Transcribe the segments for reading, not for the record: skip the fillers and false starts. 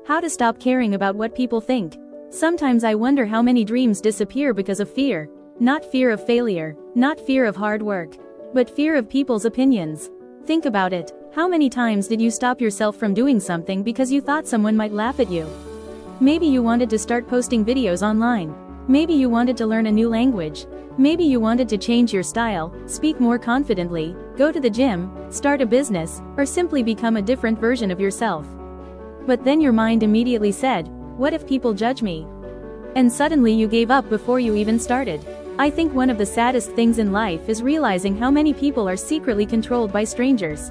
How to stop caring about what people think. Sometimes I wonder how many dreams disappear because of fear. Not fear of failure, not fear of hard work, but fear of people's opinions. Think about it. How many times did you stop yourself from doing something because you thought someone might laugh at you? Maybe you wanted to start posting videos online. Maybe you wanted to learn a new language. Maybe you wanted to change your style, speak more confidently, go to the gym, start a business, or simply become a different version of yourself. But then your mind immediately said, "What if people judge me?" And suddenly you gave up before you even started. I think one of the saddest things in life is realizing how many people are secretly controlled by strangers.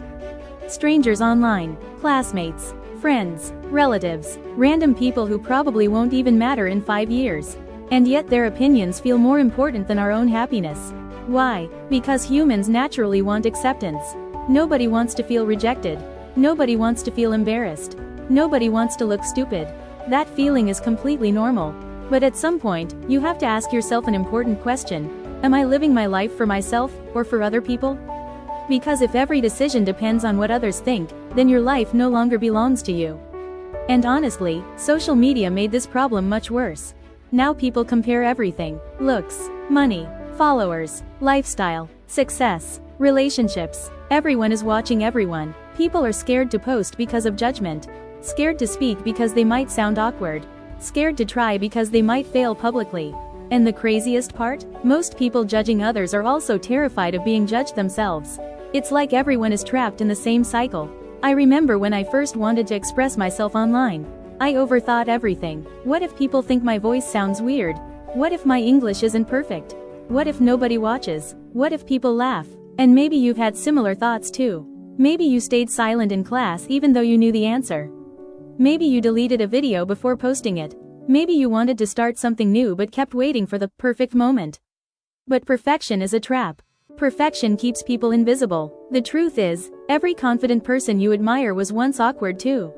Strangers online, classmates, friends, relatives, random people who probably won't even matter in 5 years. And yet their opinions feel more important than our own happiness. Why? Because humans naturally want acceptance. Nobody wants to feel rejected. Nobody wants to feel embarrassed. Nobody wants to look stupid. That feeling is completely normal. But at some point, you have to ask yourself an important question. Am I living my life for myself, or for other people? Because if every decision depends on what others think, then your life no longer belongs to you. And honestly, social media made this problem much worse. Now people compare everything: looks, money, followers, lifestyle, success, relationships. Everyone is watching everyone. People are scared to post because of judgment. Scared to speak because they might sound awkward. Scared to try because they might fail publicly. And the craziest part? Most people judging others are also terrified of being judged themselves. It's like everyone is trapped in the same cycle. I remember when I first wanted to express myself online. I overthought everything. What if people think my voice sounds weird? What if my English isn't perfect? What if nobody watches? What if people laugh? And maybe you've had similar thoughts too. Maybe you stayed silent in class even though you knew the answer. Maybe you deleted a video before posting it. Maybe you wanted to start something new but kept waiting for the perfect moment. But perfection is a trap. Perfection keeps people invisible. The truth is, every confident person you admire was once awkward too.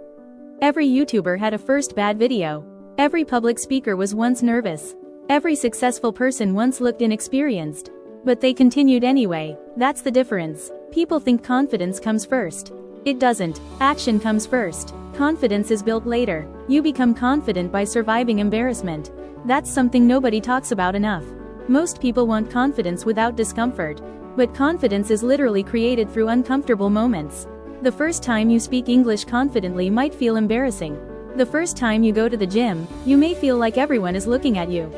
Every YouTuber had a first bad video. Every public speaker was once nervous. Every successful person once looked inexperienced. But they continued anyway. That's the difference. People think confidence comes first. It doesn't. Action comes first. Confidence is built later. You become confident by surviving embarrassment. That's something nobody talks about enough. Most people want confidence without discomfort. But confidence is literally created through uncomfortable moments. The first time you speak English confidently might feel embarrassing. The first time you go to the gym, you may feel like everyone is looking at you.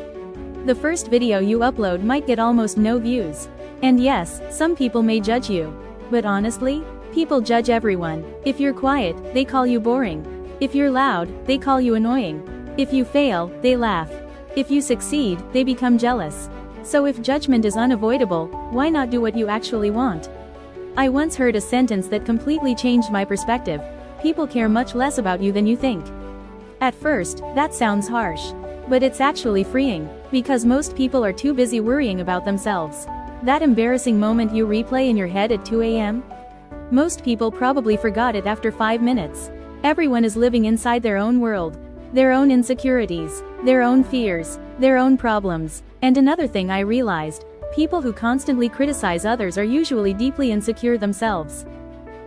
The first video you upload might get almost no views. And yes, some people may judge you. But honestly, people judge everyone. If you're quiet, they call you boring. If you're loud, they call you annoying. If you fail, they laugh. If you succeed, they become jealous. So if judgment is unavoidable, why not do what you actually want? I once heard a sentence that completely changed my perspective. People care much less about you than you think. At first, that sounds harsh. But it's actually freeing, because most people are too busy worrying about themselves. That embarrassing moment you replay in your head at 2 a.m.? Most people probably forgot it after 5 minutes. Everyone is living inside their own world. Their own insecurities, their own fears, their own problems. And another thing I realized, people who constantly criticize others are usually deeply insecure themselves.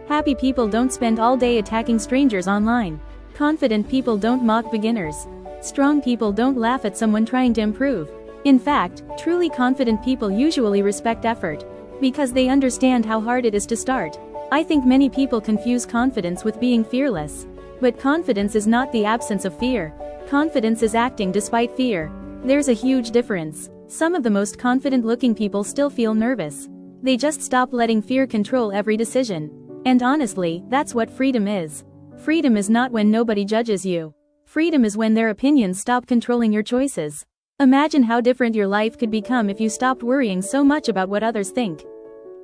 Happy people don't spend all day attacking strangers online. Confident people don't mock beginners. Strong people don't laugh at someone trying to improve. In fact, truly confident people usually respect effort. Because they understand how hard it is to start. I think many people confuse confidence with being fearless. But confidence is not the absence of fear. Confidence is acting despite fear. There's a huge difference. Some of the most confident-looking people still feel nervous. They just stop letting fear control every decision. And honestly, that's what freedom is. Freedom is not when nobody judges you. Freedom is when their opinions stop controlling your choices. Imagine how different your life could become if you stopped worrying so much about what others think.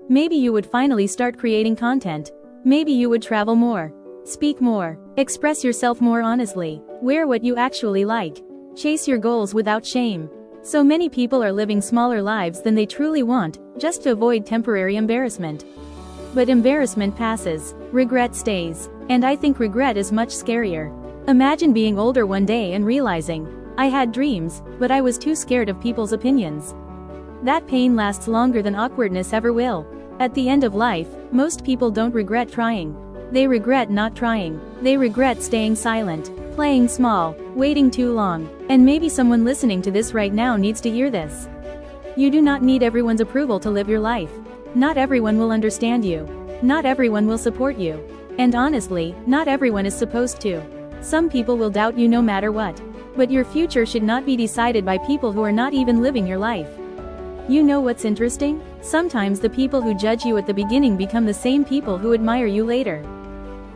Maybe you would finally start creating content. Maybe you would travel more. Speak more. Express yourself more honestly. Wear what you actually like. Chase your goals without shame. So many people are living smaller lives than they truly want, just to avoid temporary embarrassment. But embarrassment passes. Regret stays. And I think regret is much scarier. Imagine being older one day and realizing, I had dreams, but I was too scared of people's opinions. That pain lasts longer than awkwardness ever will. At the end of life, most people don't regret trying. They regret not trying. They regret staying silent, playing small, waiting too long. And maybe someone listening to this right now needs to hear this. You do not need everyone's approval to live your life. Not everyone will understand you. Not everyone will support you. And honestly, not everyone is supposed to. Some people will doubt you no matter what. But your future should not be decided by people who are not even living your life. You know what's interesting? Sometimes the people who judge you at the beginning become the same people who admire you later.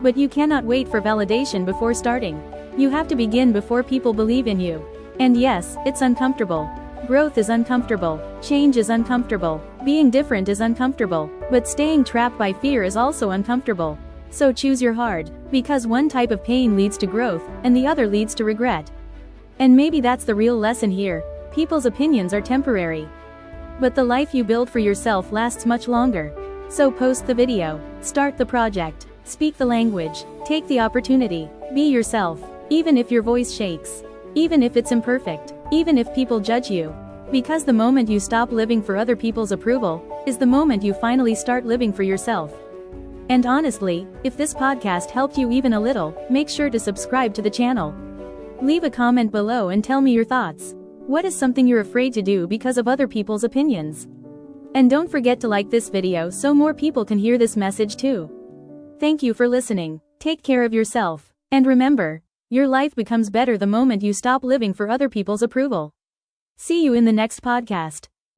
But you cannot wait for validation before starting. You have to begin before people believe in you. And yes, it's uncomfortable. Growth is uncomfortable. Change is uncomfortable. Being different is uncomfortable. But staying trapped by fear is also uncomfortable. So choose your heart, because one type of pain leads to growth, and the other leads to regret. And maybe that's the real lesson here. People's opinions are temporary. But the life you build for yourself lasts much longer. So post the video, start the project, speak the language, take the opportunity, be yourself, even if your voice shakes, even if it's imperfect, even if people judge you. Because the moment you stop living for other people's approval, is the moment you finally start living for yourself. And honestly, if this podcast helped you even a little, make sure to subscribe to the channel. Leave a comment below and tell me your thoughts. What is something you're afraid to do because of other people's opinions? And don't forget to like this video so more people can hear this message too. Thank you for listening. Take care of yourself. And remember, your life becomes better the moment you stop living for other people's approval. See you in the next podcast.